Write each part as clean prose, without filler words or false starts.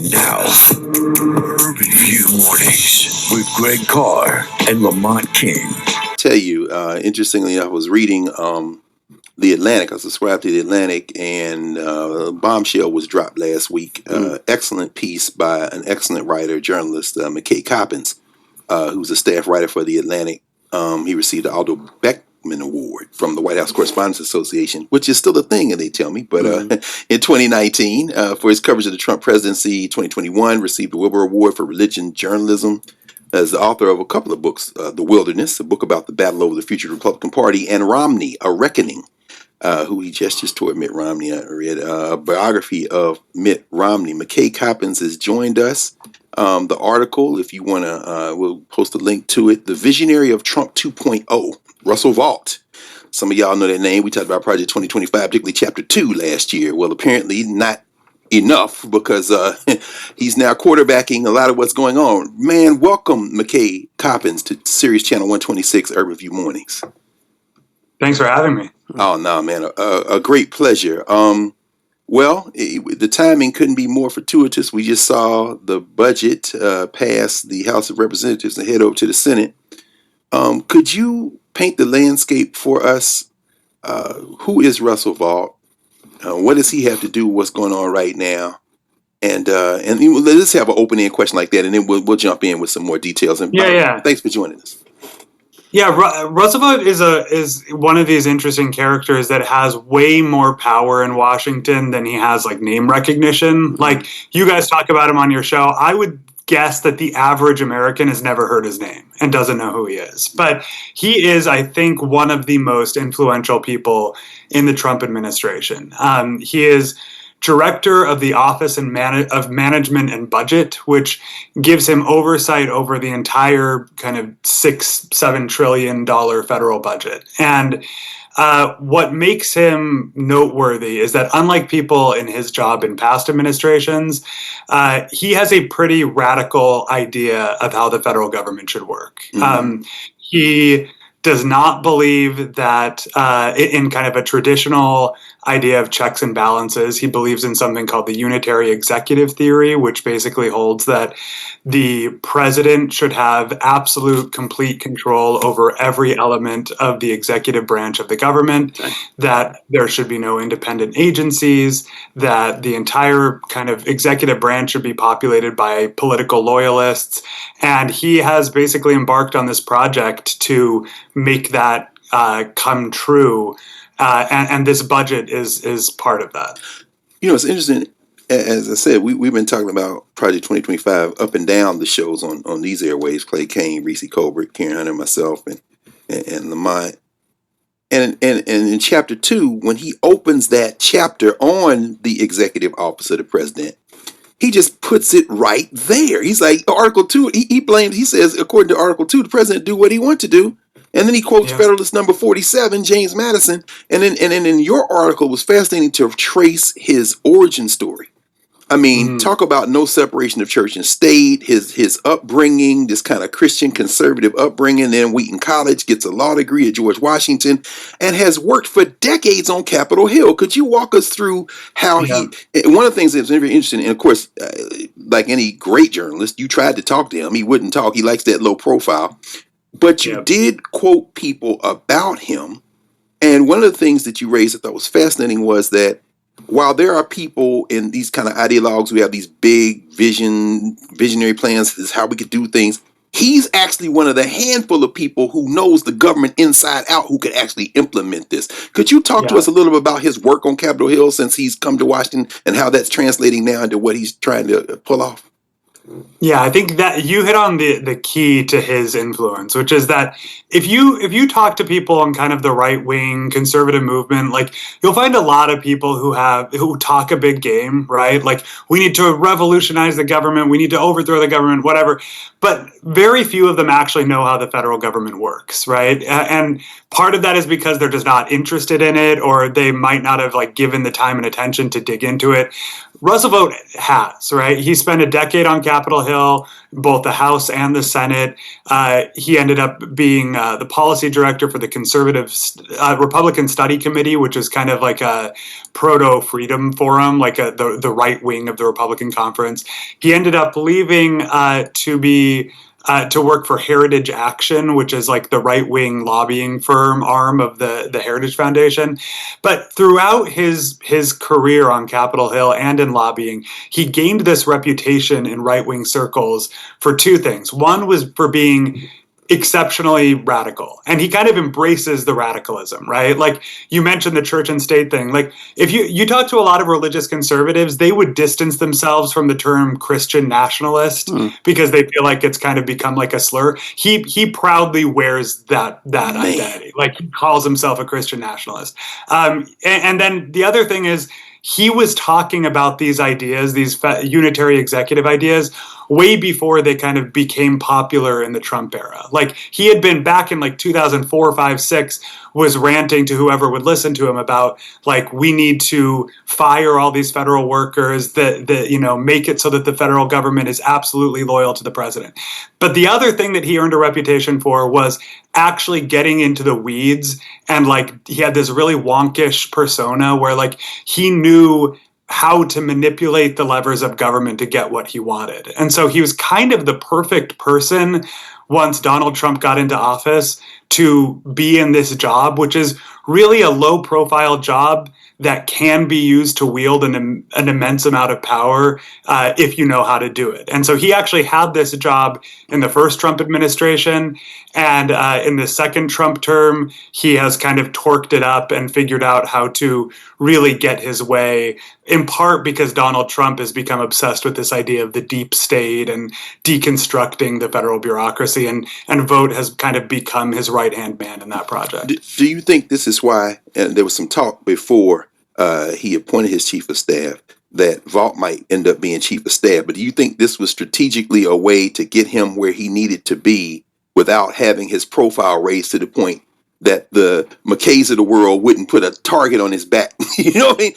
Now, Review Mornings with Greg Carr and Lamont King. Tell you, interestingly, I was reading The Atlantic. I subscribed to The Atlantic, and Bombshell was dropped last week. Excellent piece by an excellent writer, journalist, McKay Coppins, who's a staff writer for The Atlantic. He received the Aldo Beckman Award from the White House Correspondents Association, which is still a thing, and they tell me. But in 2019, for his coverage of the Trump presidency, 2021, received the Wilbur Award for Religion Journalism. As the author of a couple of books, The Wilderness, a book about the battle over the future of the Republican Party, and Romney, A Reckoning, who he gestures toward Mitt Romney. I read a biography of Mitt Romney. McKay Coppins has joined us. The article, if you want to, we'll post a link to it. The Visionary of Trump 2.0, Russell Vought. Some of y'all know that name. We talked about Project 2025, particularly Chapter 2 last year. Well, apparently not enough, because he's now quarterbacking a lot of what's going on. Man, welcome, McKay Coppins, to Sirius Channel 126 Urban View Mornings. Thanks for having me. Oh, no, man, a great pleasure. Well, the timing couldn't be more fortuitous. We just saw the budget pass the House of Representatives and head over to the Senate. Could you paint the landscape for us? Who is Russell Vought? What does he have to do with what's going on right now? And let's have an open-end question like that, and then we'll jump in with some more details. And thanks for joining us. Yeah, Russell Vought is one of these interesting characters that has way more power in Washington than he has like name recognition. Like you guys talk about him on your show. I would guess that the average American has never heard his name and doesn't know who he is. But he is, I think, one of the most influential people in the Trump administration. He is director of the Office of Management and Budget, which gives him oversight over the entire kind of $6-7 trillion federal budget. And what makes him noteworthy is that, unlike people in his job in past administrations, he has a pretty radical idea of how the federal government should work. He does not believe that in kind of a traditional idea of checks and balances. He believes in something called the unitary executive theory, which basically holds that the president should have absolute, complete control over every element of the executive branch of the government, that there should be no independent agencies, that the entire kind of executive branch should be populated by political loyalists. And he has basically embarked on this project to make that come true. And this budget is part of that. You know, it's interesting. As I said, we've been talking about Project 2025 up and down the shows on these airwaves. Clay Kane, Reese Colbert, Karen Hunter, myself, and Lamont. And in Chapter 2, when he opens that chapter on the executive office of the president, he just puts it right there. He's like, Article 2, he says, according to Article 2, the president do what he wants to do. And then he quotes Federalist number 47, James Madison. And then in your article, it was fascinating to trace his origin story. I mean, talk about no separation of church and state, his upbringing, this kind of Christian conservative upbringing. Then Wheaton College, gets a law degree at George Washington, and has worked for decades on Capitol Hill. Could you walk us through how one of the things that's very interesting, and of course, like any great journalist, you tried to talk to him. He wouldn't talk. He likes that low profile. But you did quote people about him. And one of the things that you raised I thought was fascinating was that while there are people in these kind of ideologues who have these big visionary plans, this is how we could do things, he's actually one of the handful of people who knows the government inside out who could actually implement this. Could you talk to us a little bit about his work on Capitol Hill since he's come to Washington and how that's translating now into what he's trying to pull off? Yeah, I think that you hit on the key to his influence, which is that if you talk to people on kind of the right wing conservative movement, like you'll find a lot of people who talk a big game, right? Like we need to revolutionize the government, we need to overthrow the government, whatever. But very few of them actually know how the federal government works, right? And part of that is because they're just not interested in it, or they might not have like given the time and attention to dig into it. Russell Vought has, right? He spent a decade on Capitol Capitol Hill, both the House and the Senate. He ended up being the policy director for the Republican Study Committee, which is kind of like a proto-freedom forum, like the right wing of the Republican Conference. He ended up leaving to work for Heritage Action, which is like the right-wing lobbying firm arm of the Heritage Foundation. But throughout his career on Capitol Hill and in lobbying, he gained this reputation in right-wing circles for two things. One was for being exceptionally radical, and he kind of embraces the radicalism, right? Like you mentioned the church and state thing. Like if you talk to a lot of religious conservatives, they would distance themselves from the term Christian nationalist because they feel like it's kind of become like a slur. He proudly wears that identity. Like he calls himself a Christian nationalist. And then the other thing is, he was talking about these ideas, these unitary executive ideas, way before they kind of became popular in the Trump era. Like he had been back in like 2004, 5, 6, was ranting to whoever would listen to him about like, we need to fire all these federal workers, that make it so that the federal government is absolutely loyal to the president. But the other thing that he earned a reputation for was actually getting into the weeds, and like he had this really wonkish persona where like he knew how to manipulate the levers of government to get what he wanted. And so he was kind of the perfect person once Donald Trump got into office to be in this job, which is really a low profile job that can be used to wield an immense amount of power if you know how to do it. And so he actually had this job in the first Trump administration, and in the second Trump term, he has kind of torqued it up and figured out how to really get his way, in part because Donald Trump has become obsessed with this idea of the deep state and deconstructing the federal bureaucracy, and Vought has kind of become his right-hand man in that project. Do you think this is why, and there was some talk before he appointed his chief of staff, that Vought might end up being chief of staff, but do you think this was strategically a way to get him where he needed to be without having his profile raised to the point that the McKays of the world wouldn't put a target on his back? You know what I mean?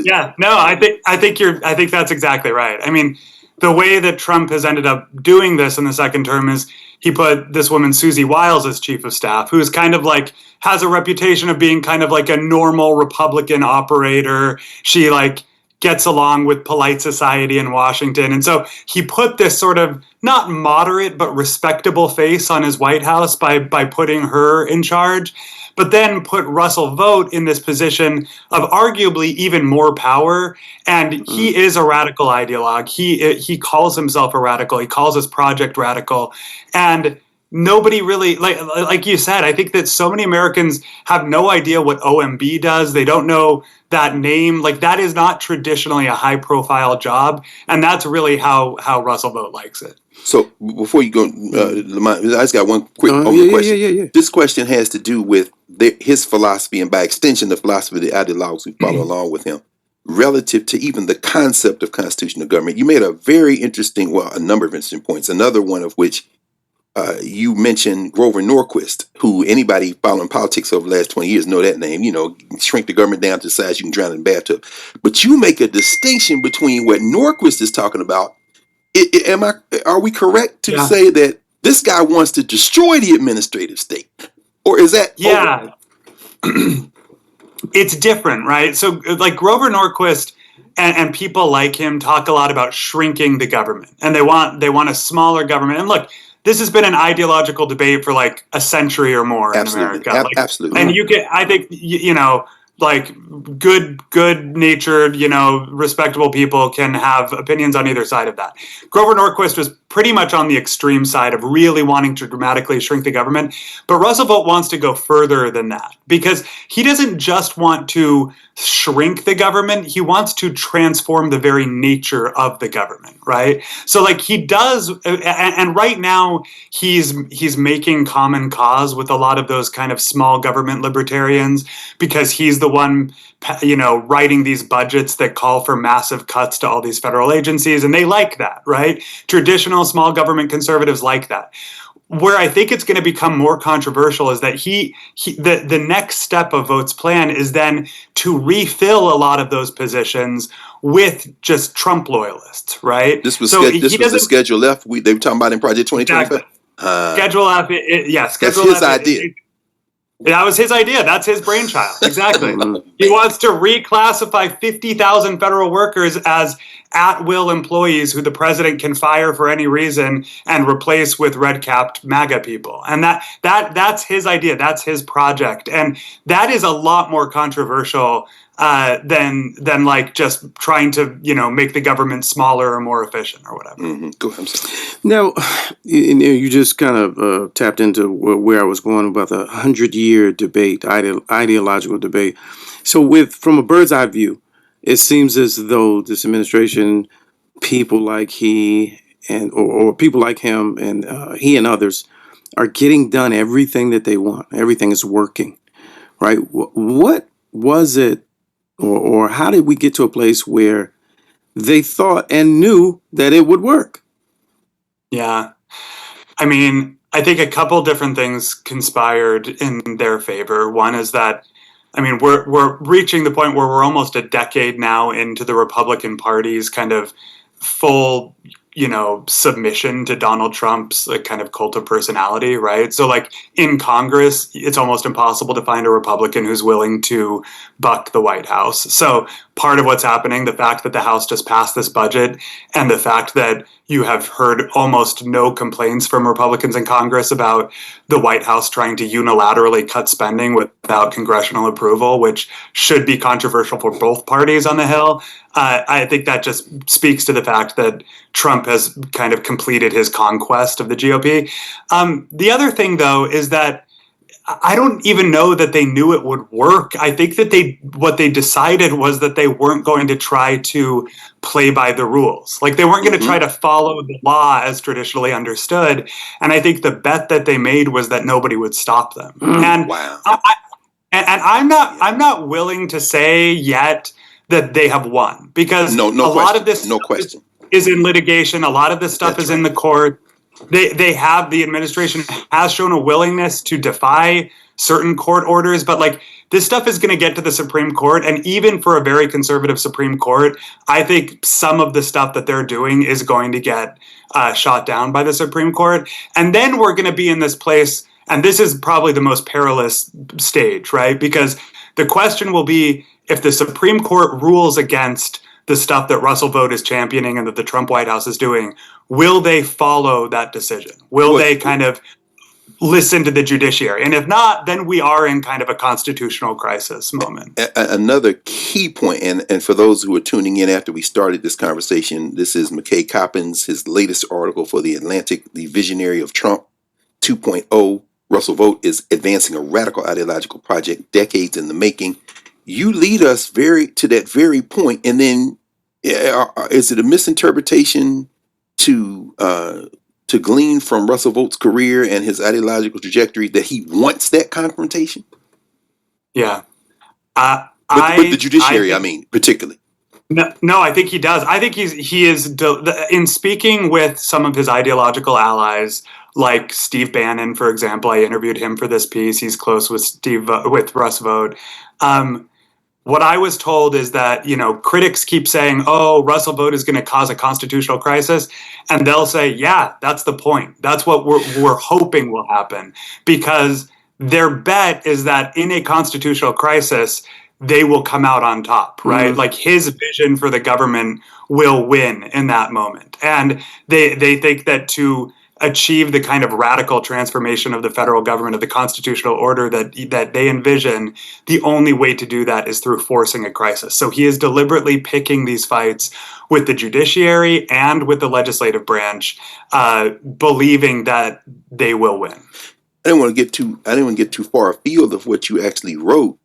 Yeah, no, I think that's exactly right. I mean, the way that Trump has ended up doing this in the second term is he put this woman, Susie Wiles, as chief of staff, who's kind of like has a reputation of being kind of like a normal Republican operator. She like gets along with polite society in Washington. And so he put this sort of not moderate, but respectable face on his White House by putting her in charge, but then put Russell Vought in this position of arguably even more power. And he is a radical ideologue. He calls himself a radical. He calls his project radical. And nobody really, like you said, I think that so many Americans have no idea what OMB does. They don't know that name. Like that is not traditionally a high profile job. And that's really how Russell Vought likes it. So before you go, Lamont, I just got one quick question. Yeah. This question has to do with his philosophy, and by extension, the philosophy of the ideologues who follow along with him, relative to even the concept of constitutional government. You made a very interesting, a number of interesting points, another one of which you mentioned Grover Norquist, who anybody following politics over the last 20 years know that name. You know, shrink the government down to the size you can drown in a bathtub. But you make a distinction between what Norquist is talking about. Are we correct to say that this guy wants to destroy the administrative state? Or is that... Yeah. It's different, right? So like Grover Norquist and people like him talk a lot about shrinking the government, and they want a smaller government. And look, this has been an ideological debate for like a century or more in America. Absolutely. And I think, like good-natured, respectable people can have opinions on either side of that. Grover Norquist was pretty much on the extreme side of really wanting to dramatically shrink the government. But Russell Vought wants to go further than that, because he doesn't just want to shrink the government. He wants to transform the very nature of the government, right? So like he does, and right now he's making common cause with a lot of those kind of small government libertarians, because he's the one, writing these budgets that call for massive cuts to all these federal agencies. And they like that, right? Traditional small government conservatives like that. where I think it's going to become more controversial is that the next step of Vought's plan is then to refill a lot of those positions with just Trump loyalists, right? This was So this he was the doesn't Schedule F they were talking about in Project 2025. exactly. Schedule F, That's Schedule his F. idea. That was his idea. That's his brainchild. Exactly. He wants to reclassify 50,000 federal workers as at-will employees who the president can fire for any reason and replace with red-capped MAGA people. And that's his idea. That's his project. And that is a lot more controversial than like just trying to make the government smaller or more efficient or whatever. Mm-hmm. Go ahead. Now, you just kind of tapped into where I was going about the 100-year debate, ideological debate. So, from a bird's eye view, it seems as though this administration, people like he or people like him and he and others are getting done everything that they want. Everything is working, right? What was it, or how did we get to a place where they thought and knew that it would work? Yeah. I mean, I think a couple different things conspired in their favor. One is that, I mean, we're reaching the point where we're almost a decade now into the Republican Party's kind of full, submission to Donald Trump's kind of cult of personality, right? So like in Congress, it's almost impossible to find a Republican who's willing to buck the White House. So part of what's happening, the fact that the House just passed this budget and the fact that you have heard almost no complaints from Republicans in Congress about the White House trying to unilaterally cut spending without congressional approval, which should be controversial for both parties on the Hill. I think that just speaks to the fact that Trump has kind of completed his conquest of the GOP. The other thing, though, is that I don't even know that they knew it would work. I think that what they decided was that they weren't going to try to play by the rules. Like they weren't going to try to follow the law as traditionally understood. And I think the bet that they made was that nobody would stop them. And wow. I'm not willing to say yet that they have won because a lot of this is in litigation. A lot of this stuff is in the court. The administration has shown a willingness to defy certain court orders, but like this stuff is going to get to the Supreme Court. And even for a very conservative Supreme Court, I think some of the stuff that they're doing is going to get shot down by the Supreme Court. And then we're going to be in this place. And this is probably the most perilous stage, right? Because the question will be if the Supreme Court rules against the stuff that Russell Vought is championing and that the Trump White House is doing, will they follow that decision? Will they kind of listen to the judiciary? And if not, then we are in kind of a constitutional crisis moment. Another key point, and for those who are tuning in after we started this conversation, this is McKay Coppins, his latest article for The Atlantic, The Visionary of Trump 2.0. Russell Vought is advancing a radical ideological project decades in the making. You lead us to that very point, and then is it a misinterpretation to glean from Russell Vaught's career and his ideological trajectory that he wants that confrontation? Yeah, with the judiciary, I mean, particularly. No, I think he does. I think he is in speaking with some of his ideological allies, like Steve Bannon, for example. I interviewed him for this piece. He's close with Russ Vought. What I was told is that, critics keep saying, oh, Russell Vought is going to cause a constitutional crisis. And they'll say, yeah, that's the point. That's what we're hoping will happen. Because their bet is that in a constitutional crisis, they will come out on top, right? Mm-hmm. Like his vision for the government will win in that moment. And they think that to achieve the kind of radical transformation of the federal government, of the constitutional order that they envision, the only way to do that is through forcing a crisis. So he is deliberately picking these fights with the judiciary and with the legislative branch, believing that they will win. I didn't want to get too far afield of what you actually wrote,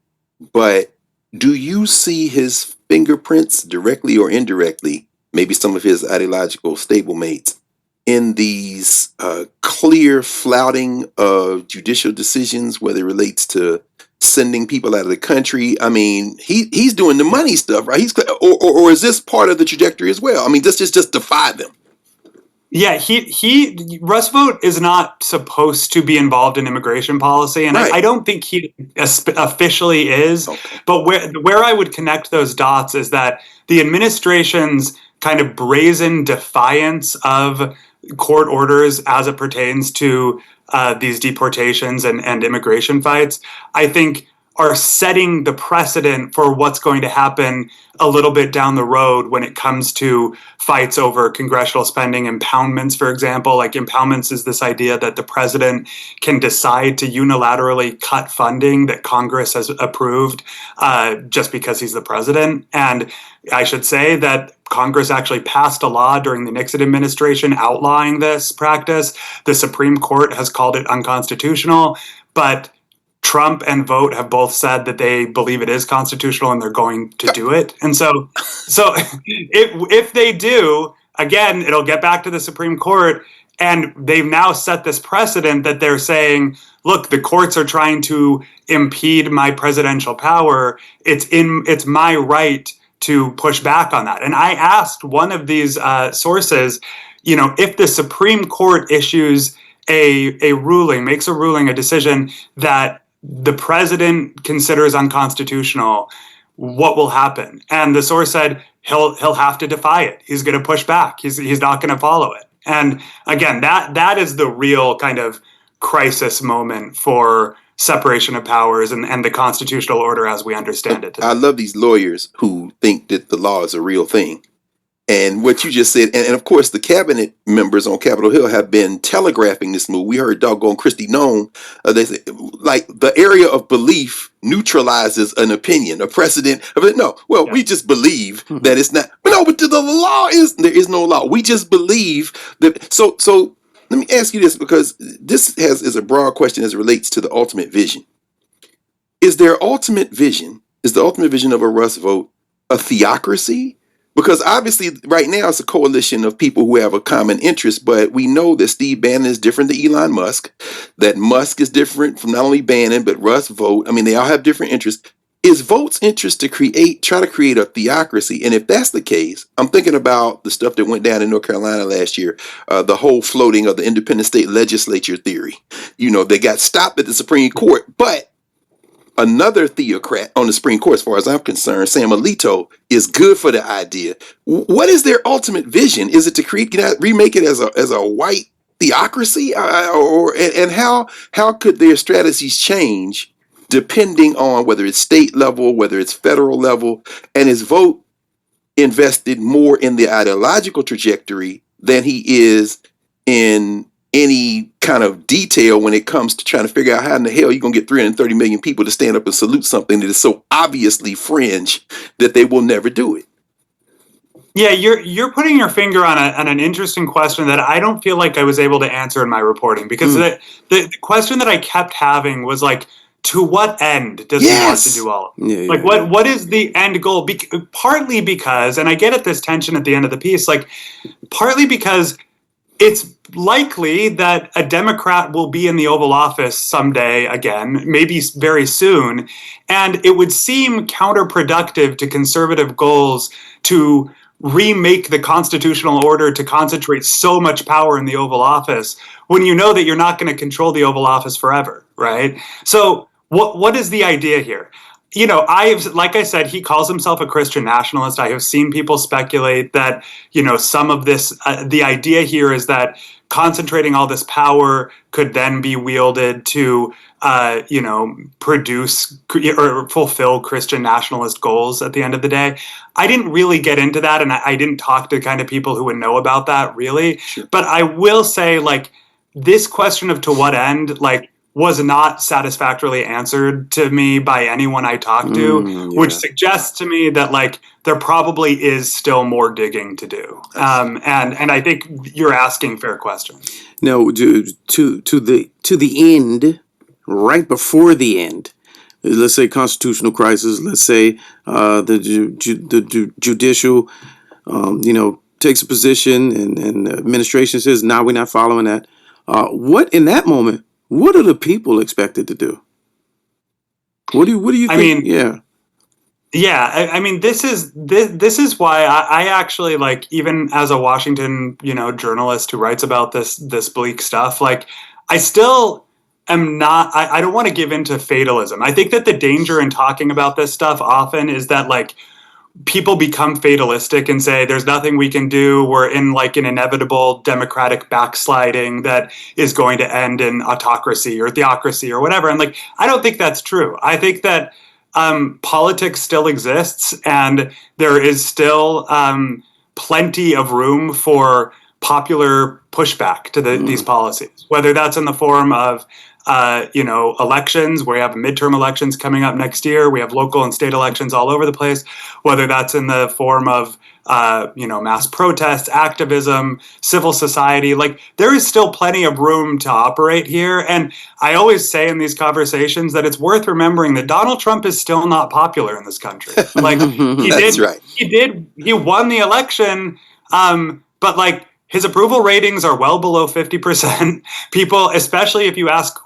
but do you see his fingerprints directly or indirectly, maybe some of his ideological stablemates, in these clear flouting of judicial decisions, whether it relates to sending people out of the country? I mean, he's doing the money stuff, right? Or is this part of the trajectory as well? I mean, just defy them. Yeah, Russ Vought is not supposed to be involved in immigration policy, and Right. I don't think he officially is. Okay. But where I would connect those dots is that the administration's kind of brazen defiance of court orders as it pertains to these deportations and immigration fights, I think, are setting the precedent for what's going to happen a little bit down the road when it comes to fights over congressional spending impoundments, for example. Like, impoundments is this idea that the president can decide to unilaterally cut funding that Congress has approved just because he's the president. And I should say that Congress actually passed a law during the Nixon administration outlawing this practice. The Supreme Court has called it unconstitutional, but Trump and Vought have both said that they believe it is constitutional and they're going to do it. And so if they do, again, it'll get back to the Supreme Court, and they've now set this precedent that they're saying, look, the courts are trying to impede my presidential power. It's my right to push back on that. And I asked one of these sources, if the Supreme Court issues a ruling, makes a ruling, a decision that the president considers unconstitutional, what will happen? And the source said he'll have to defy it. He's going to push back. He's not going to follow it. And again, that is the real kind of crisis moment for separation of powers and the constitutional order as we understand it today. I love these lawyers who think that the law is a real thing. And what you just said, and of course, the cabinet members on Capitol Hill have been telegraphing this move. We heard doggone Christy Nome. They say, like, the area of belief neutralizes an opinion, a precedent. We just believe that it's not. But the law there is no law. We just believe that. So let me ask you this, because this is a broad question as it relates to the ultimate vision. Is the ultimate vision of a Russ Vought a theocracy? Because obviously right now it's a coalition of people who have a common interest, but we know that Steve Bannon is different than Elon Musk, that Musk is different from not only Bannon, but Russ Vought. I mean, they all have different interests. Is Vought's interest to try to create a theocracy? And if that's the case, I'm thinking about the stuff that went down in North Carolina last year, the whole floating of the independent state legislature theory. They got stopped at the Supreme Court, but another theocrat on the Supreme Court, as far as I'm concerned, Sam Alito, is good for the idea. What is their ultimate vision? Is it to remake it as a white theocracy, and how could their strategies change depending on whether it's state level, whether it's federal level, and is Vought invested more in the ideological trajectory than he is in any kind of detail when it comes to trying to figure out how in the hell you're going to get 330 million people to stand up and salute something that is so obviously fringe that they will never do it? Yeah, you're putting your finger on an interesting question that I don't feel like I was able to answer in my reporting, because the question that I kept having was like, to what end does he want to do all of it? What is the end goal? Partly because, and I get at this tension at the end of the piece, like partly because it's likely that a Democrat will be in the Oval Office someday again, maybe very soon, and it would seem counterproductive to conservative goals to remake the constitutional order to concentrate so much power in the Oval Office when you know that you're not going to control the Oval Office forever, right? So what is the idea here? Like I said, he calls himself a Christian nationalist. I have seen people speculate that, some of this, the idea here is that concentrating all this power could then be wielded to, produce or fulfill Christian nationalist goals at the end of the day. I didn't really get into that, and I didn't talk to kind of people who would know about that, really. Sure. But I will say, like, this question of to what end, like, was not satisfactorily answered to me by anyone I talked to, which suggests to me that, like, there probably is still more digging to do. And I think you're asking fair questions. No, to the end, right before the end, let's say constitutional crisis, let's say the judicial, takes a position and the administration says, "No, we're not following that." What in that moment? What are the people expected to do? What do you think? I mean, Yeah, I mean, this is why I actually, like, even as a Washington, journalist who writes about this bleak stuff, like, I still am not. I don't want to give in to fatalism. I think that the danger in talking about this stuff often is that, like, people become fatalistic and say there's nothing we can do. We're in, like, an inevitable democratic backsliding that is going to end in autocracy or theocracy or whatever. And, like, I don't think that's true. I think that politics still exists, and there is still plenty of room for popular pushback to these policies, whether that's in the form of elections, where we have midterm elections coming up next year. We have local and state elections all over the place, whether that's in the form of mass protests, activism, civil society. Like, there is still plenty of room to operate here. And I always say in these conversations that it's worth remembering that Donald Trump is still not popular in this country. Like, That's right. He won the election, but, like, his approval ratings are well below 50%. People, especially if you ask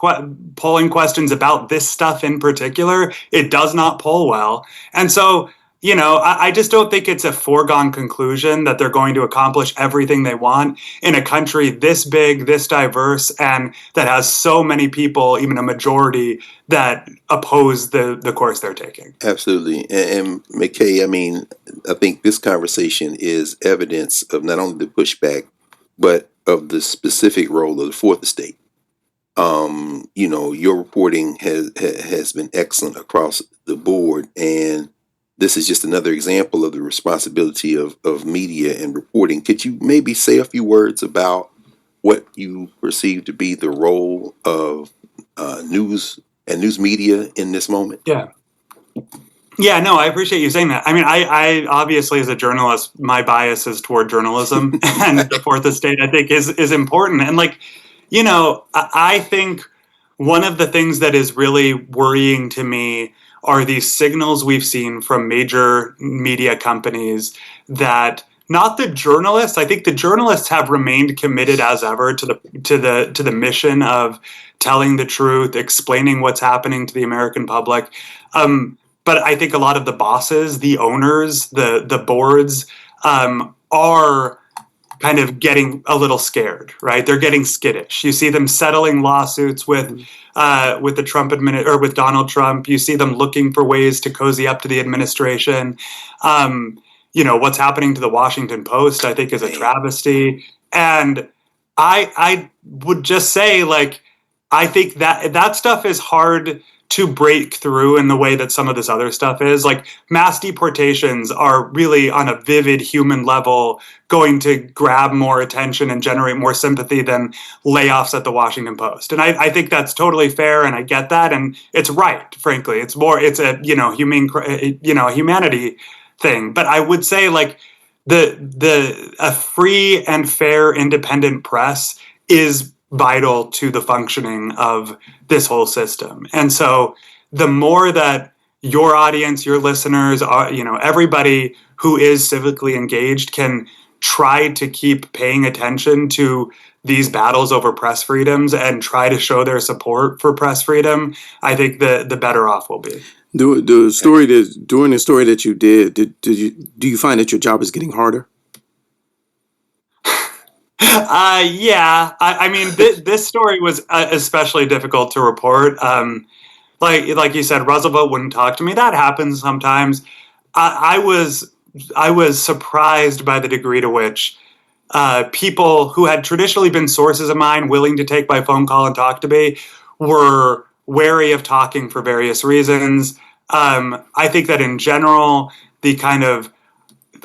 polling questions about this stuff in particular, it does not poll well. And so, I just don't think it's a foregone conclusion that they're going to accomplish everything they want in a country this big, this diverse, and that has so many people, even a majority, that oppose the course they're taking. Absolutely. And McKay, I mean, I think this conversation is evidence of not only the pushback, but of the specific role of the fourth estate. Your reporting has been excellent across the board, and this is just another example of the responsibility of media and reporting. Could you maybe say a few words about what you perceive to be the role of news and news media in this moment? Yeah. Yeah, no, I appreciate you saying that. I mean, I obviously, as a journalist, my bias is toward journalism, and the fourth estate, I think, is important. And, like, I think one of the things that is really worrying to me are these signals we've seen from major media companies that not the journalists. I think the journalists have remained committed as ever to the mission of telling the truth, explaining what's happening to the American public. But I think a lot of the bosses, the owners, the boards are kind of getting a little scared, right? They're getting skittish. You see them settling lawsuits with the Trump or with Donald Trump. You see them looking for ways to cozy up to the administration. What's happening to the Washington Post, I think, is a travesty. And I would just say, like, I think that stuff is hard to break through in the way that some of this other stuff is. Like, mass deportations are really, on a vivid human level, going to grab more attention and generate more sympathy than layoffs at the Washington Post. And I think that's totally fair, and I get that, and it's right, frankly. It's a humanity thing. But I would say, like, a free and fair independent press is vital to the functioning of this whole system. And so the more that your audience, your listeners, are, everybody who is civically engaged can try to keep paying attention to these battles over press freedoms and try to show their support for press freedom, I think the better off we'll be. During the story that you did, do you find that your job is getting harder? Yeah. I mean, this story was especially difficult to report. Like you said, Russell Vought wouldn't talk to me. That happens sometimes. I was surprised by the degree to which people who had traditionally been sources of mine, willing to take my phone call and talk to me, were wary of talking for various reasons. I think that in general, the kind of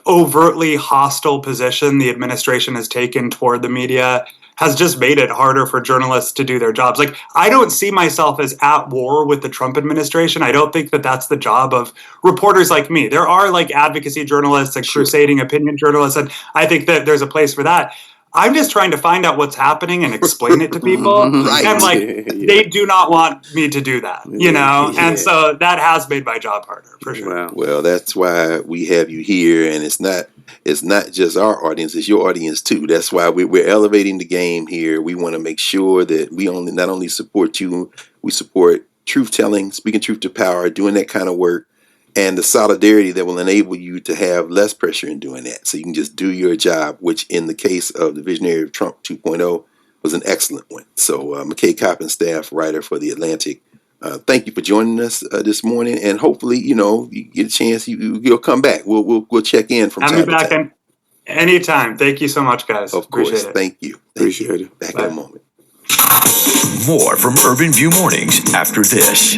overtly hostile position the administration has taken toward the media has just made it harder for journalists to do their jobs. Like, I don't see myself as at war with the Trump administration. I don't think that that's the job of reporters like me. There are, like, advocacy journalists and crusading opinion journalists, and I think that there's a place for that. I'm just trying to find out what's happening and explain it to people. Right. And, like, they do not want me to do that, And so that has made my job harder, for sure. Wow. Well, that's why we have you here, and it's not just our audience, it's your audience too. That's why we're elevating the game here. We want to make sure that we not only support you, we support truth telling, speaking truth to power, doing that kind of work. and the solidarity that will enable you to have less pressure in doing that. So you can just do your job, which in the case of the visionary of Trump 2.0 was an excellent one. So McKay Coppins, staff writer for The Atlantic, thank you for joining us this morning. And hopefully, you get a chance, you'll come back. We'll check in from time to time. Anytime. Thank you so much, guys. Of course. Appreciate it. Thank you. Appreciate it. Back Bye. in a moment. More from Urban View Mornings after this.